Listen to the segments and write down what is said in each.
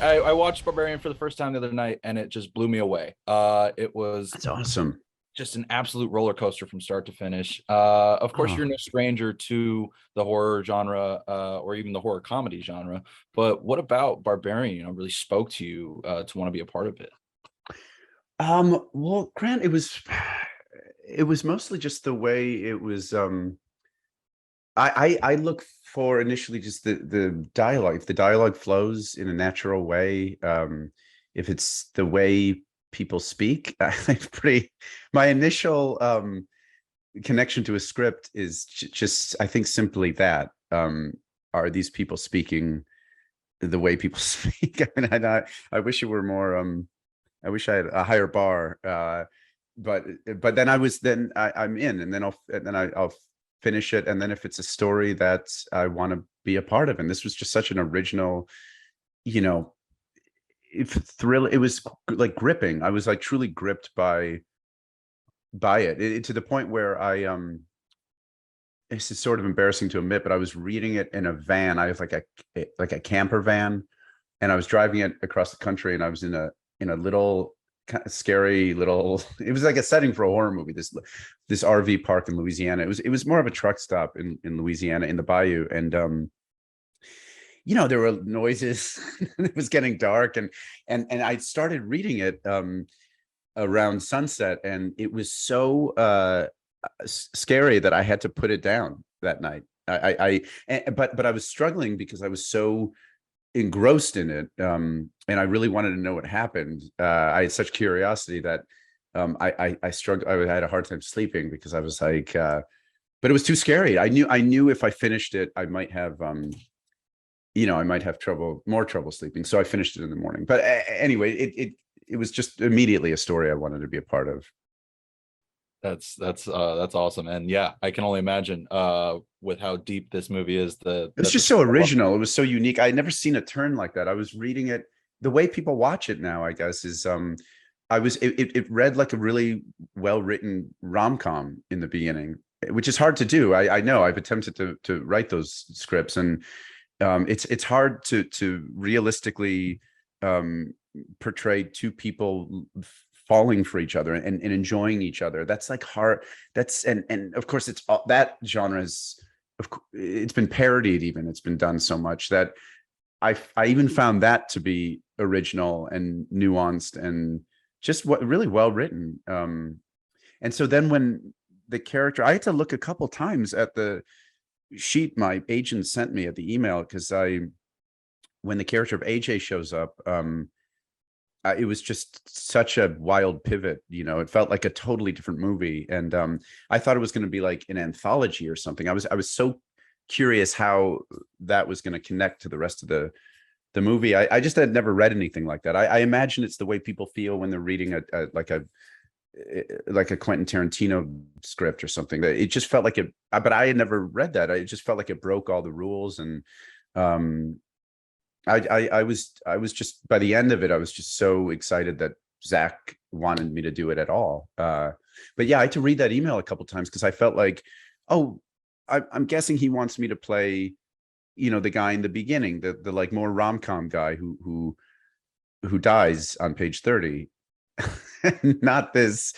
I watched Barbarian for the first time the other night, and it just blew me away. It was That's awesome. just an absolute roller coaster from start to finish. Of course, Oh, you're no stranger to the horror genre, or even the horror comedy genre. But what about Barbarian? Really spoke to you to want to be a part of it. well, Grant, it was mostly just the way it was. I look for initially just the dialogue. If the dialogue flows in a natural way, if it's the way people speak, I think pretty. My initial connection to a script is just, I think, simply that. Are these people speaking the way people speak? I mean, I wish it were more. I wish I had a higher bar. But then I'm in, and then I'll finish it, and then if it's a story that I want to be a part of, and this was just such an original, you know, if thrill, it was like gripping. I was like truly gripped by it, to the point where this is sort of embarrassing to admit, but I was reading it in a van. I have like a camper van, and I was driving it across the country, and I was in a little kind of scary little, it was like a setting for a horror movie, this RV park in Louisiana. It was more of a truck stop in Louisiana, in the bayou. And there were noises. It was getting dark, and I started reading it around sunset, and it was so scary that I had to put it down that night. But I was struggling because I was so engrossed in it, and I really wanted to know what happened. I had such curiosity that I struggled. I had a hard time sleeping because I was like, but it was too scary. I knew if I finished it, I might have more trouble sleeping. So I finished it in the morning. But anyway, it was just immediately a story I wanted to be a part of. That's awesome, and yeah, I can only imagine with how deep this movie is. The It was that the just so original. It was so unique. I had never seen a turn like that. I was reading it. The way people watch it now, I guess, is it read like a really well written rom-com in the beginning, which is hard to do. I know I've attempted to write those scripts, and it's hard to realistically portray two people falling for each other and enjoying each other. That's like hard. And of course it's all, that genre is, it's been parodied, even it's been done so much that I even found that to be original and nuanced and just what really well written. And so then when the character, I had to look a couple times at the sheet my agent sent me at the email, because when the character of AJ shows up, it was just such a wild pivot. It felt like a totally different movie, and I thought it was going to be like an anthology or something. I was so curious how that was going to connect to the rest of the movie. I just had never read anything like that. I imagine it's the way people feel when they're reading like a Quentin Tarantino script or something. That it just felt like it, but I had never read that. It just felt like it broke all the rules, and I was just, by the end of it, I was just so excited that Zach wanted me to do it at all. But yeah, I had to read that email a couple times because I felt like, oh, I'm guessing he wants me to play, the guy in the beginning, the like more rom-com guy who dies on page 30, not this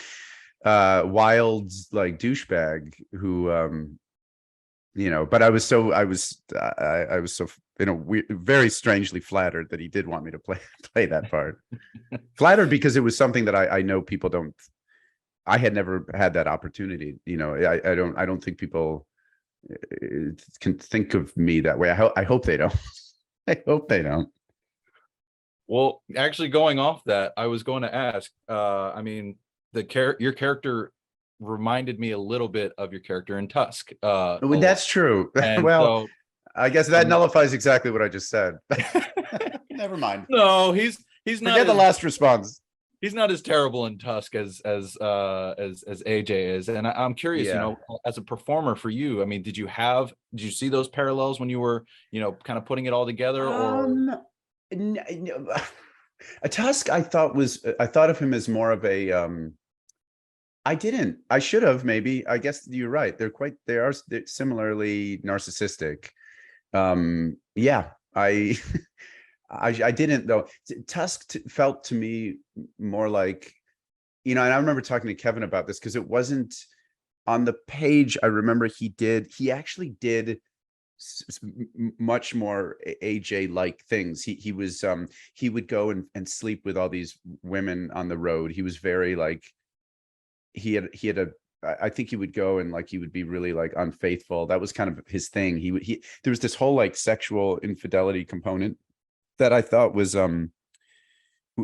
wild like douchebag who but I was so very strangely flattered that he did want me to play that part. Flattered because it was something that I know people don't. I had never had that opportunity. I don't think people can think of me that way. I hope they don't. I hope they don't. Well, actually, going off that, I was going to ask. I mean, your character reminded me a little bit of your character in Tusk. That's true. And Well, so, I guess that nullifies exactly what I just said. Never mind. No, he's not Forget the last response. He's not as terrible in Tusk as AJ is. And I'm curious, Yeah. as a performer for you, I mean, did you see those parallels when you were, kind of putting it all together, or? A Tusk, I thought of him as more of a I should have, maybe. I guess you're right. They're similarly narcissistic. Yeah, I didn't though. Tusk felt to me more like, you know, and I remember talking to Kevin about this because it wasn't on the page. I remember he actually did much more AJ like things. He would go and sleep with all these women on the road. He was very like, he had a I think he would go and like he would be really like unfaithful. That was kind of his thing. He there was this whole like sexual infidelity component that I thought was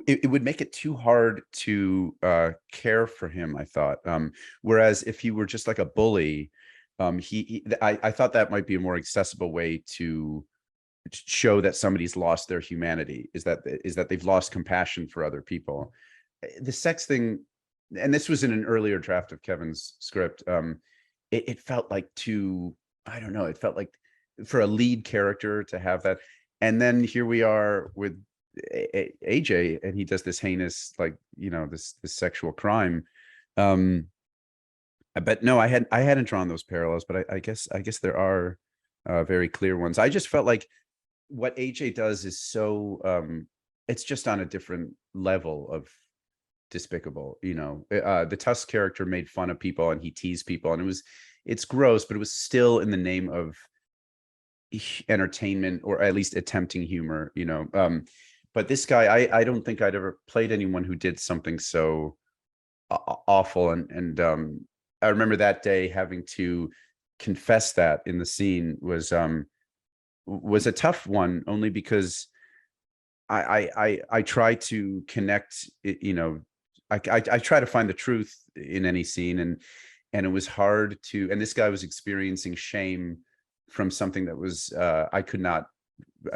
it would make it too hard to care for him, I thought. Whereas if he were just like a bully, I thought that might be a more accessible way to show that somebody's lost their humanity, is that they've lost compassion for other people. The sex thing, and this was in an earlier draft of Kevin's script, it felt like too, I don't know, it felt like for a lead character to have that. And then here we are with AJ, and he does this heinous, like, you know, this sexual crime. But no, I hadn't drawn those parallels, but I guess there are very clear ones. I just felt like what AJ does is so it's just on a different level of despicable, you know. The Tusk character made fun of people and he teased people, and it's gross, but it was still in the name of entertainment, or at least attempting humor, you know. But this guy, I don't think I'd ever played anyone who did something so awful. And I remember that day having to confess that in the scene was a tough one, only because I try to connect, you know, I try to find the truth in any scene, and it was hard to, and this guy was experiencing shame from something that was I could not,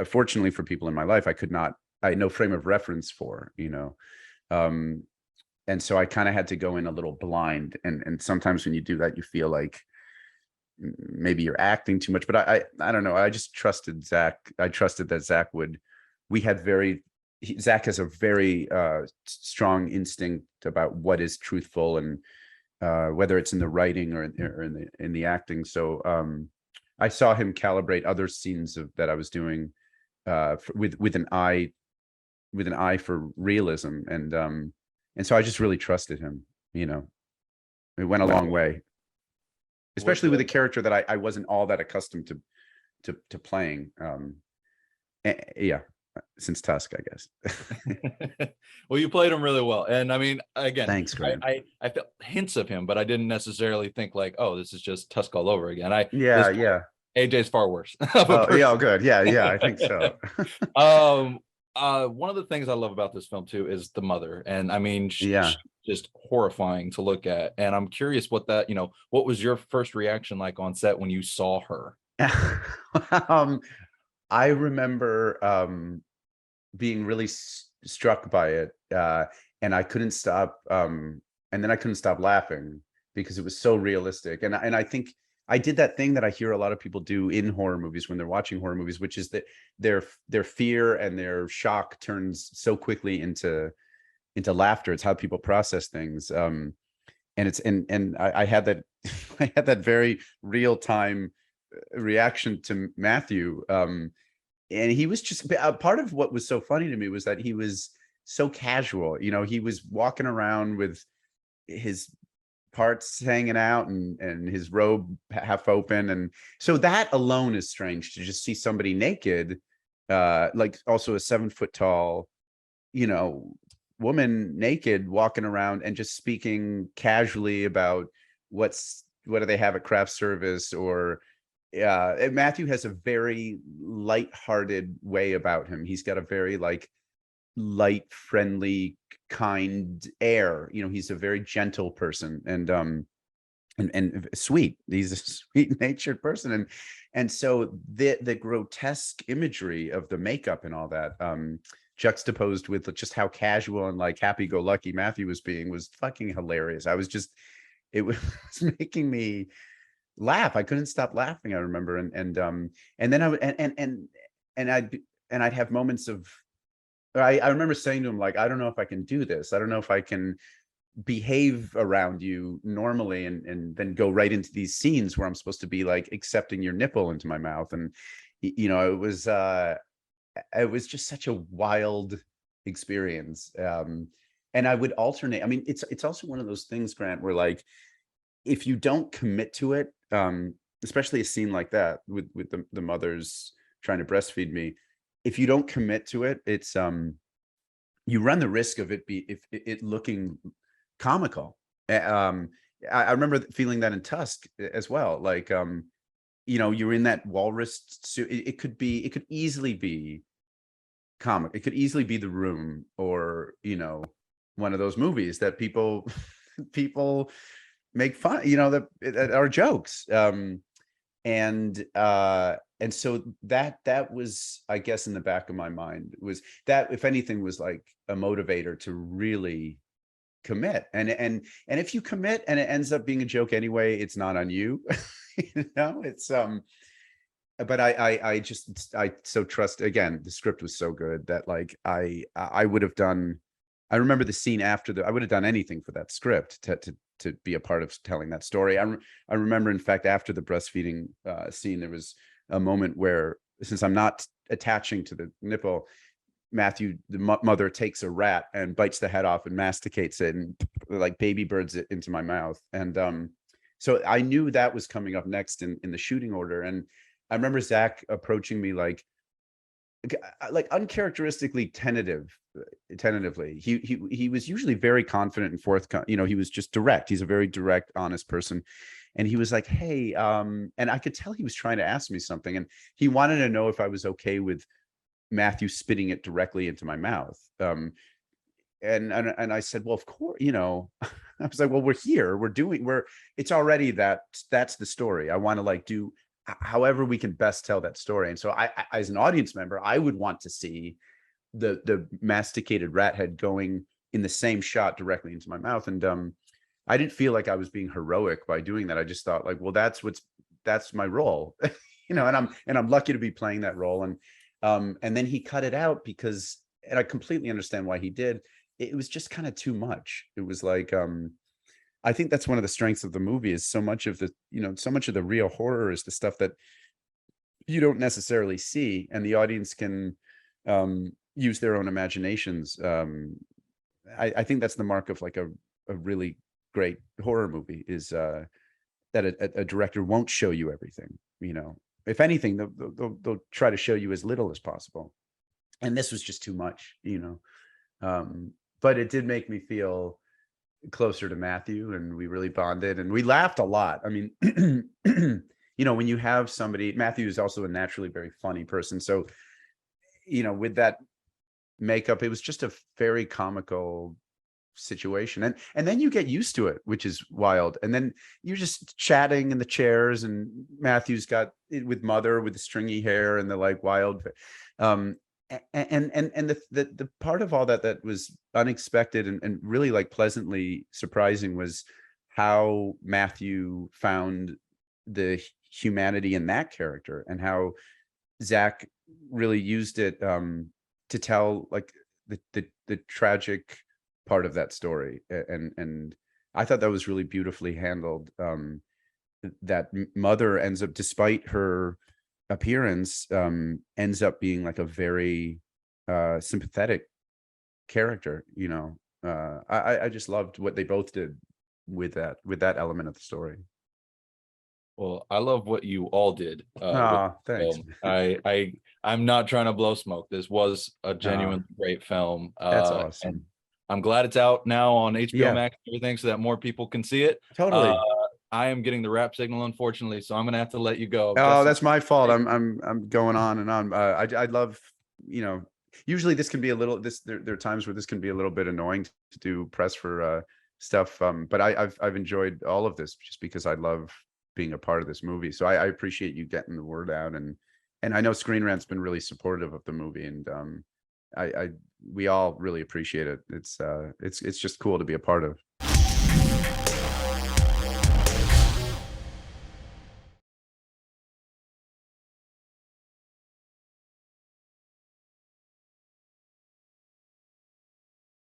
fortunately for people in my life, I had no frame of reference for, you know. And so I kind of had to go in a little blind, and sometimes when you do that, you feel like maybe you're acting too much, but I don't know. I just trusted Zach. I trusted that Zach Zach has a very strong instinct about what is truthful, and whether it's in the writing or in the acting. So I saw him calibrate other scenes that I was doing with an eye for realism, and so I just really trusted him. You know, it went a long way, especially with a character that I wasn't all that accustomed to playing. Yeah, since Tusk, I guess. Well, you played him really well, and I mean, again, Thanks, Graham. I felt hints of him, but I didn't necessarily think like, oh, this is just Tusk all over again. Yeah. AJ's far worse. Oh, yeah, good. Yeah, I think so. One of the things I love about this film too is the mother, and I mean, Yeah. she's just horrifying to look at. And I'm curious what was your first reaction like on set when you saw her? I remember being really struck by it, and I couldn't stop. And then I couldn't stop laughing because it was so realistic. And I think I did that thing that I hear a lot of people do in horror movies when they're watching horror movies, which is that their fear and their shock turns so quickly into laughter. It's how people process things. And I had that I had that very real time reaction to Matthew. And he was just part of what was so funny to me was that he was so casual. You know, he was walking around with his parts hanging out and his robe half open, and so that alone is strange, to just see somebody naked, like also a 7 foot tall, you know, woman naked walking around and just speaking casually about what do they have at craft service, or Matthew has a very light-hearted way about him. He's got a very like light, friendly, kind air. You know, he's a very gentle person, and sweet. He's a sweet-natured person, and so the grotesque imagery of the makeup and all that, juxtaposed with just how casual and like happy-go-lucky Matthew was being, was fucking hilarious. It was making me laugh. I couldn't stop laughing. I remember, and then I would and I'd have moments of, I remember saying to him, like, I don't know if I can do this. I don't know if I can behave around you normally and then go right into these scenes where I'm supposed to be like accepting your nipple into my mouth. And you know, it was it was just such a wild experience. And I would alternate. I mean, it's also one of those things, Grant, where like if you don't commit to it, especially a scene like that with the mothers trying to breastfeed me, if you don't commit to it, it's you run the risk of it looking comical. I remember feeling that in Tusk as well. Like you're in that walrus suit. It could easily be comic. It could easily be The Room, or one of those movies that people people make fun, that are jokes. And so that was, I guess, in the back of my mind, was that, if anything, was like a motivator to really commit. And if you commit and it ends up being a joke anyway, it's not on you. It's but I so trust. Again, the script was so good that like I would have done. I remember the scene after I would have done anything for that script to be a part of telling that story. I remember, in fact, after the breastfeeding scene, there was a moment where, since I'm not attaching to the nipple, Matthew, the mother, takes a rat and bites the head off and masticates it and like baby birds it into my mouth. And so I knew that was coming up next in the shooting order. And I remember Zach approaching me like uncharacteristically tentatively. He was usually very confident and forthcoming. He was just direct. He's a very direct, honest person. And he was like, hey, and I could tell he was trying to ask me something. And he wanted to know if I was okay with Matthew spitting it directly into my mouth. And I said, well, of course, I was like, well, we're here, it's already that's the story. I want to like do however we can best tell that story. And so I, as an audience member, I would want to see the masticated rat head going in the same shot directly into my mouth. And I didn't feel like I was being heroic by doing that. I just thought like, well, that's my role, and I'm lucky to be playing that role. And then he cut it out because, and I completely understand why he did. It was just kind of too much. It was like, I think that's one of the strengths of the movie, is so much of the real horror is the stuff that you don't necessarily see, and the audience can use their own imaginations. I think that's the mark of like a really great horror movie, is that a director won't show you everything. If anything, they'll try to show you as little as possible. And this was just too much, but it did make me feel closer to Matthew, and we really bonded and we laughed a lot. I mean, when you have somebody, Matthew is also a naturally very funny person. So, with that makeup, it was just a very comical situation. And then you get used to it, which is wild. And then you're just chatting in the chairs, and Matthew's got it with Mother with the stringy hair and the like wild, and the part of all that was unexpected and really like pleasantly surprising was how Matthew found the humanity in that character, and how Zach really used it to tell like the tragic part of that story. And I thought that was really beautifully handled. That Mother ends up, despite her appearance, ends up being like a very sympathetic character. I just loved what they both did with that element of the story. Well, I love what you all did. Thanks. I'm not trying to blow smoke. This was a genuine great film. That's awesome. And I'm glad it's out now on HBO Max and everything, so that more people can see it. Totally. I am getting the rap signal, unfortunately, so I'm gonna have to let you go. Oh, that's my fault. I'm going on and on. I love, usually this can be a little, there are times where this can be a little bit annoying to do press for stuff. But I've enjoyed all of this just because I love being a part of this movie. So I appreciate you getting the word out, and I know Screen Rant's been really supportive of the movie, and we all really appreciate it. It's just cool to be a part of.